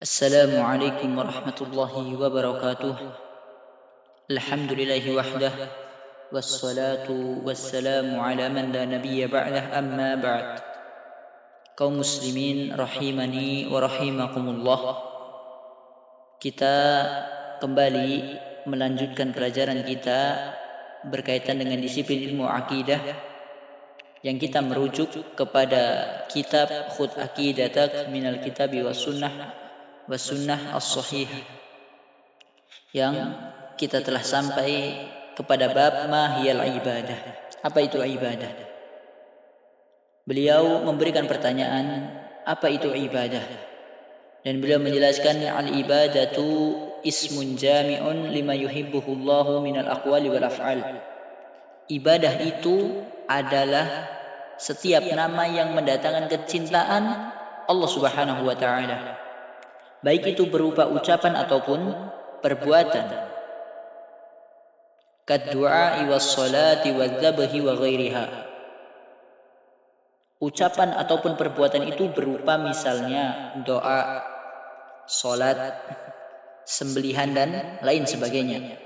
Assalamualaikum warahmatullahi wabarakatuh. Alhamdulillahi wahdah. Wassalatu wassalamu ala man la nabiyya ba'dah, amma ba'd. Kaum muslimin rahimani wa rahimakumullah. Kita kembali melanjutkan pelajaran kita berkaitan dengan disiplin ilmu akidah yang kita merujuk kepada kitab Khud Aqidatak minal Kitabi was Sunnah as-Sahih, yang kita telah sampai kepada bab mahiyal ibadah. Apa itu ibadah? Beliau memberikan pertanyaan, apa itu ibadah? Dan beliau menjelaskan, al-ibadatu ismun jami'un lima yuhibbuhu Allahu minal aqwali wal af'al. Ibadah itu adalah setiap nama yang mendatangkan kecintaan Allah Subhanahu wa taala, baik itu berupa ucapan ataupun perbuatan. Kad-du'a'i was-salati wadz-dzabhi wa ghairiha. Ucapan ataupun perbuatan itu berupa misalnya doa, salat, sembelihan dan lain sebagainya.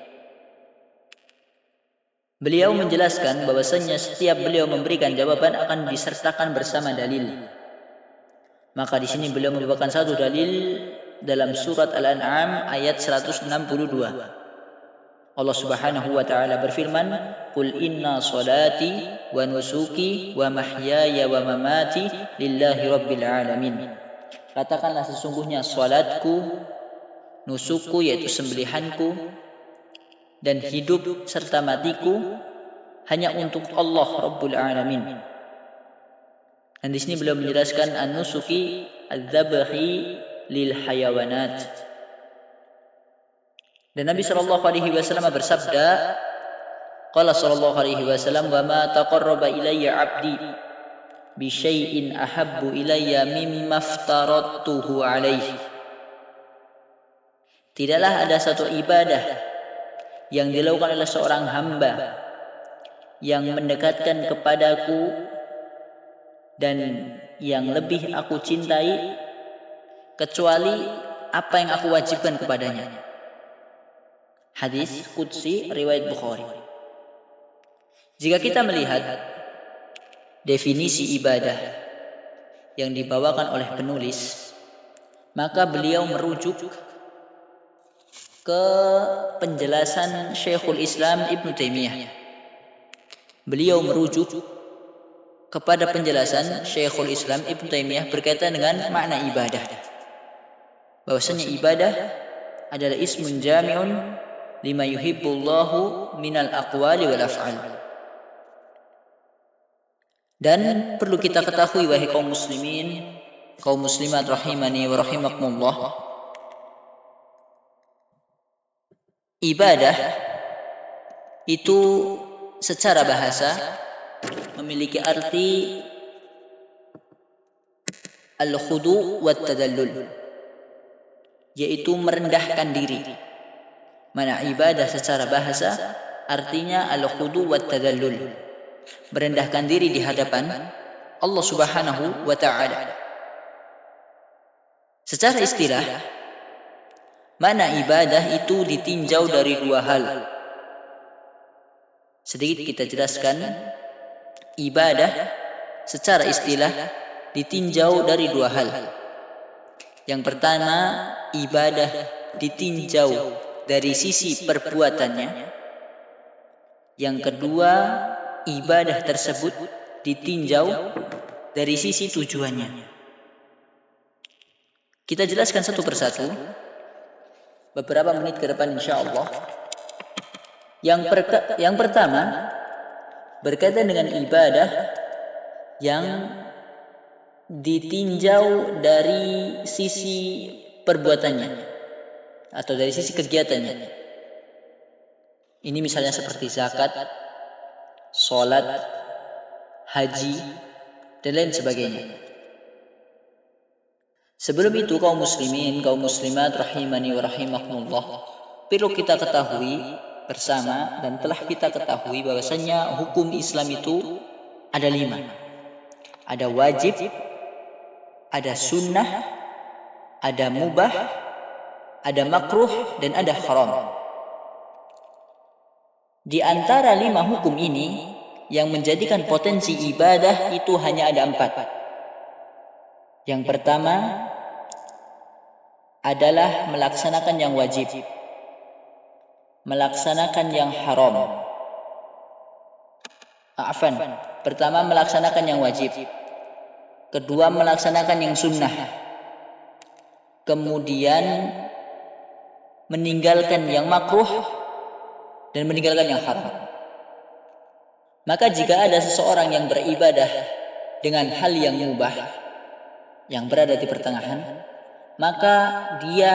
Beliau menjelaskan bahwasanya setiap beliau memberikan jawaban akan disertakan bersama dalil. Maka di sini beliau membawakan satu dalil dalam surat Al-An'am ayat 162. Allah Subhanahu wa taala berfirman, "Qul inna salati wa nusuki wa mahyaya wa mamati lillahi rabbil alamin." Katakanlah, sesungguhnya salatku, nusukku yaitu sembelihanku, dan hidup serta matiku hanya untuk Allah Rabbul Alamin. Dan di sini beliau menjelaskan an-nusuki adz-dzabhi lil hayawanat. Dan Nabi sallallahu alaihi wasallam bersabda, qala sallallahu alaihi wasallam, "Wa ma taqarraba ilayya 'abdi bi syai'in ahabbu ilayya mimma aftaradtuhu alaihi." Tidaklah ada satu ibadah yang dilakukan oleh seorang hamba yang mendekatkan kepadaku dan yang lebih aku cintai kecuali apa yang aku wajibkan kepadanya. Hadis qudsi riwayat Bukhari. Jika kita melihat definisi ibadah yang dibawakan oleh penulis, maka beliau merujuk ke penjelasan Syekhul Islam Ibnu Taimiyah. Beliau merujuk kepada penjelasan Syekhul Islam Ibnu Taimiyah berkaitan dengan makna ibadah. Bahwasanya ibadah adalah ismun jami'un lima yuhibbullahu minal aqwali wal af'al. Dan perlu kita ketahui, wahai kaum muslimin, kaum muslimat rahimani wa rahimakumullah, ibadah itu secara bahasa memiliki arti al-khudu' wat tadallul, yaitu merendahkan diri. Mana ibadah secara bahasa artinya al-khudu' wat tadallul, merendahkan diri di hadapan Allah Subhanahu wa taala. Secara istilah, makna ibadah itu ditinjau dari dua hal. Sedikit kita jelaskan, ibadah secara istilah ditinjau dari dua hal. Yang pertama, ibadah ditinjau dari sisi perbuatannya. Yang kedua, ibadah tersebut ditinjau dari sisi tujuannya. Kita jelaskan satu persatu beberapa menit ke depan insyaallah. Yang pertama berkaitan dengan ibadah yang ditinjau dari sisi perbuatannya atau dari sisi kegiatannya. Ini misalnya seperti zakat, salat, haji, dan lain sebagainya. Sebelum itu, kaum muslimin, kaum muslimat rahimani wa rahimakumullah, perlu kita ketahui bersama dan telah kita ketahui bahwasanya hukum Islam itu ada 5. Ada wajib, ada sunnah, ada mubah, ada makruh, dan ada haram. Di antara 5 hukum ini, yang menjadikan potensi ibadah itu hanya ada 4. Yang pertama adalah melaksanakan yang wajib, melaksanakan yang haram. Pertama melaksanakan yang wajib, kedua melaksanakan yang sunnah, kemudian meninggalkan yang makruh dan meninggalkan yang haram. Maka jika ada seseorang yang beribadah dengan hal yang mubah, yang berada di pertengahan, maka dia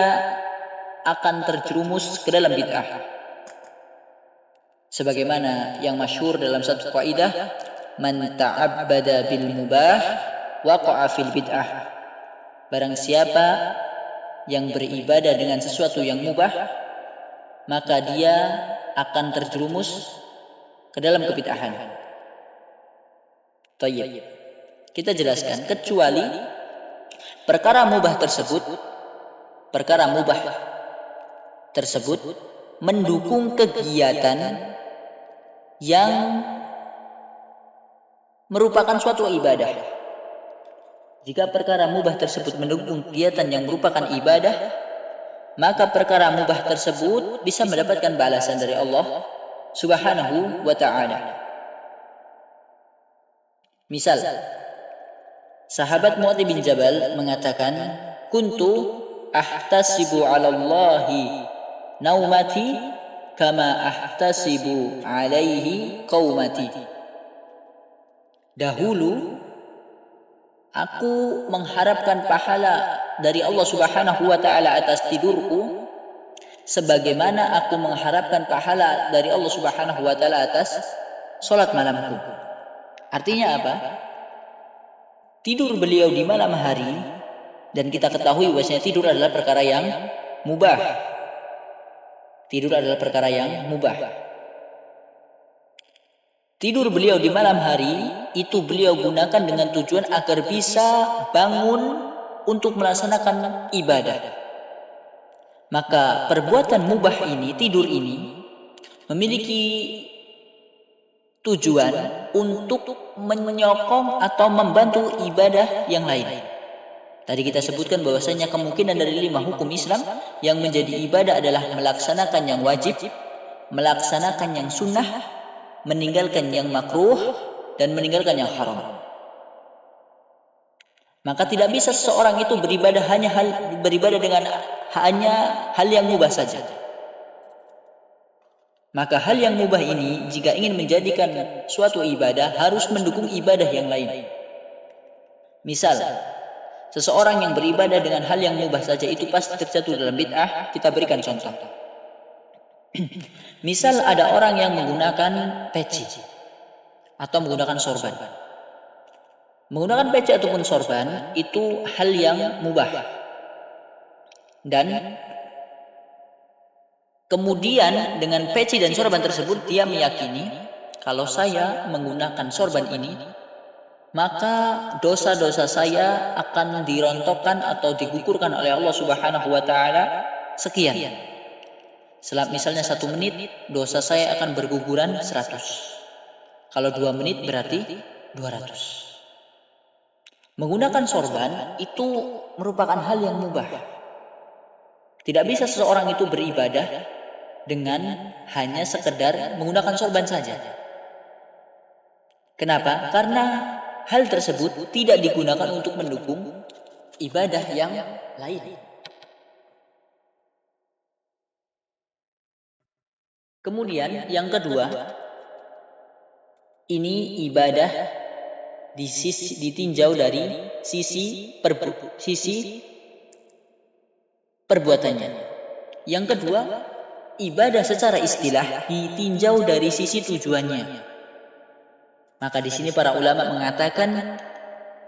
akan terjerumus ke dalam bid'ah. Sebagaimana yang masyhur dalam satu kaidah, man ta'abbada bil mubah waqa'a fil bid'ah. Barang siapa yang beribadah dengan sesuatu yang mubah, maka dia akan terjerumus ke dalam kebid'ahan. Tayyib. Kita jelaskan, kecuali perkara mubah tersebut mendukung kegiatan yang merupakan suatu ibadah. Jika perkara mubah tersebut mendukung kegiatan yang merupakan ibadah, maka perkara mubah tersebut bisa mendapatkan balasan dari Allah Subhanahu wa ta'ala. Misal, sahabat Mu'adz bin Jabal mengatakan, kuntu ahtasibu 'ala Allahi naumati kama ahtasibu 'alaihi qaumati. Dahulu aku mengharapkan pahala dari Allah Subhanahu wa ta'ala atas tidurku, sebagaimana aku mengharapkan pahala dari Allah Subhanahu wa ta'ala atas salat malamku. Artinya apa? Tidur beliau di malam hari, dan kita ketahui bahwasanya tidur adalah perkara yang mubah. Tidur beliau di malam hari itu beliau gunakan dengan tujuan agar bisa bangun untuk melaksanakan ibadah. Maka perbuatan mubah ini, tidur ini, memiliki tujuan untuk menyokong atau membantu ibadah yang lain. Tadi kita sebutkan bahwasanya kemungkinan dari 5 hukum Islam yang menjadi ibadah adalah melaksanakan yang wajib, melaksanakan yang sunnah, meninggalkan yang makruh, dan meninggalkan yang haram. Maka tidak bisa seseorang itu beribadah dengan hanya hal yang mubah saja. Maka hal yang mubah ini jika ingin menjadikan suatu ibadah harus mendukung ibadah yang lain. Misal, seseorang yang beribadah dengan hal yang mubah saja itu pasti terjatuh dalam bid'ah. Kita berikan contoh. Misal ada orang yang menggunakan peci atau menggunakan sorban. Menggunakan peci ataupun sorban itu hal yang mubah. Dan kemudian dengan peci dan sorban tersebut dia meyakini kalau saya menggunakan sorban ini, maka dosa-dosa saya akan dirontokkan atau digugurkan oleh Allah Subhanahu wa ta'ala sekian. Misalnya 1 menit, dosa saya akan berguguran 100. Kalau 2 menit berarti 200. Menggunakan sorban itu merupakan hal yang mubah. Tidak bisa seseorang itu beribadah dengan hanya sekedar menggunakan sorban saja. Kenapa? Karena hal tersebut tidak digunakan untuk mendukung ibadah yang lain. Kemudian yang kedua, ini ibadah ditinjau dari sisi perbuatannya. Yang kedua, ibadah secara istilah ditinjau dari sisi tujuannya. Maka di sini para ulama mengatakan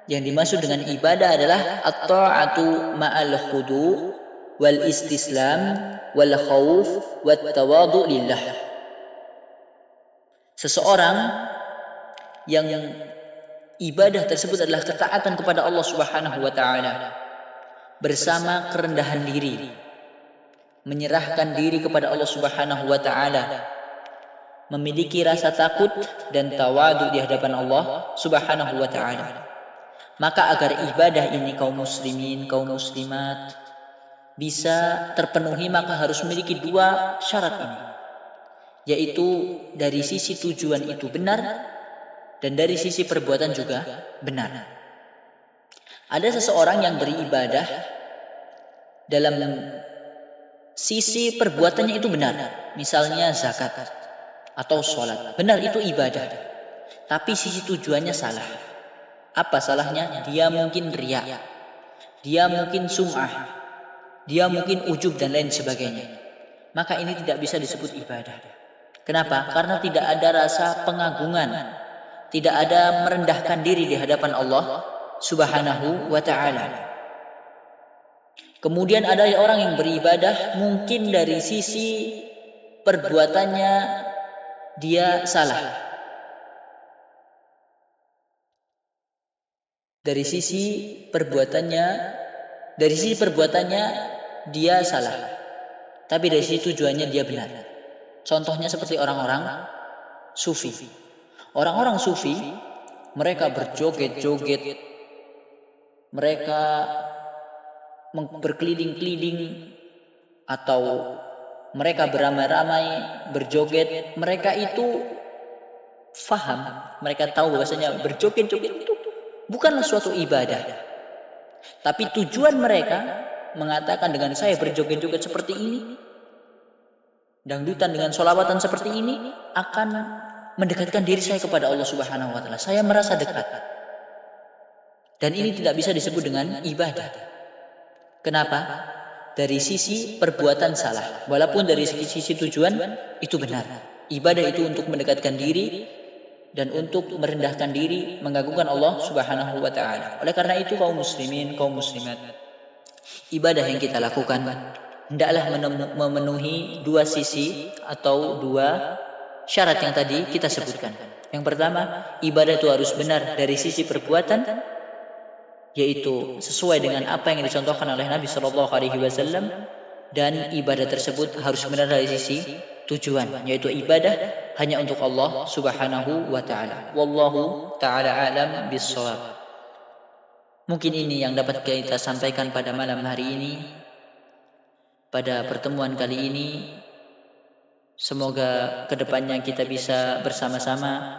yang dimaksud dengan ibadah adalah at-ta'atu ma'al khudu' wal istislam wal khauf wat tawadu' lillah. Seseorang yang ibadah tersebut adalah ketaatan kepada Allah Subhanahu wa ta'ala, bersama kerendahan diri, menyerahkan diri kepada Allah Subhanahu wa taala, memiliki rasa takut dan tawadu di hadapan Allah Subhanahu wa taala. Maka agar ibadah ini kaum muslimin, kaum muslimat bisa terpenuhi, maka harus memiliki dua syarat ini, yaitu dari sisi tujuan itu benar dan dari sisi perbuatan juga benar. Ada seseorang yang beribadah dalam sisi perbuatannya itu benar, misalnya zakat atau sholat, benar itu ibadah, tapi sisi tujuannya salah. Apa salahnya? Dia mungkin riya, dia mungkin sum'ah, dia mungkin ujub dan lain sebagainya. Maka ini tidak bisa disebut ibadah. Kenapa? Karena tidak ada rasa pengagungan, tidak ada merendahkan diri di hadapan Allah Subhanahu wa ta'ala. Kemudian ada orang yang beribadah mungkin dari sisi perbuatannya dia salah, dari sisi perbuatannya dia salah, tapi dari sisi tujuannya dia benar. Contohnya seperti orang-orang sufi. Orang-orang sufi, mereka berjoget-joget, mereka berkeliling-keliling, atau mereka beramai-ramai berjoget. Mereka itu faham, mereka tahu bahwasanya berjoget-joget itu bukanlah suatu ibadah. Tapi tujuan mereka mengatakan dengan saya berjoget-joget seperti ini, dangdutan dengan sholawatan seperti ini akan mendekatkan diri saya kepada Allah Subhanahu wa taala. Saya merasa dekat. Dan ini tidak bisa disebut dengan ibadah. Kenapa? Dari sisi perbuatan salah. Walaupun dari sisi tujuan itu benar. Ibadah itu untuk mendekatkan diri dan untuk merendahkan diri, mengagungkan Allah Subhanahu wa taala. Oleh karena itu kaum muslimin, kaum muslimat, ibadah yang kita lakukan hendaklah memenuhi dua sisi atau dua syarat yang tadi kita sebutkan. Yang pertama, ibadah itu harus benar dari sisi perbuatan, yaitu sesuai dengan apa yang dicontohkan oleh Nabi Shallallahu Alaihi Wasallam, dan ibadah tersebut harus benar dari sisi tujuan, yaitu ibadah hanya untuk Allah Subhanahu wa taala. Wallahu taala alam bissawab. Mungkin ini yang dapat kita sampaikan pada malam hari ini, pada pertemuan kali ini. Semoga kedepannya kita bisa bersama-sama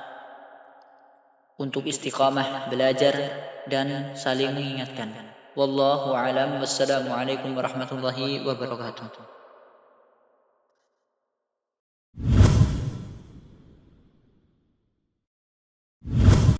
untuk istiqamah belajar dan saling mengingatkan. Wallahu a'lam. Wassalamualaikum warahmatullahi wabarakatuh.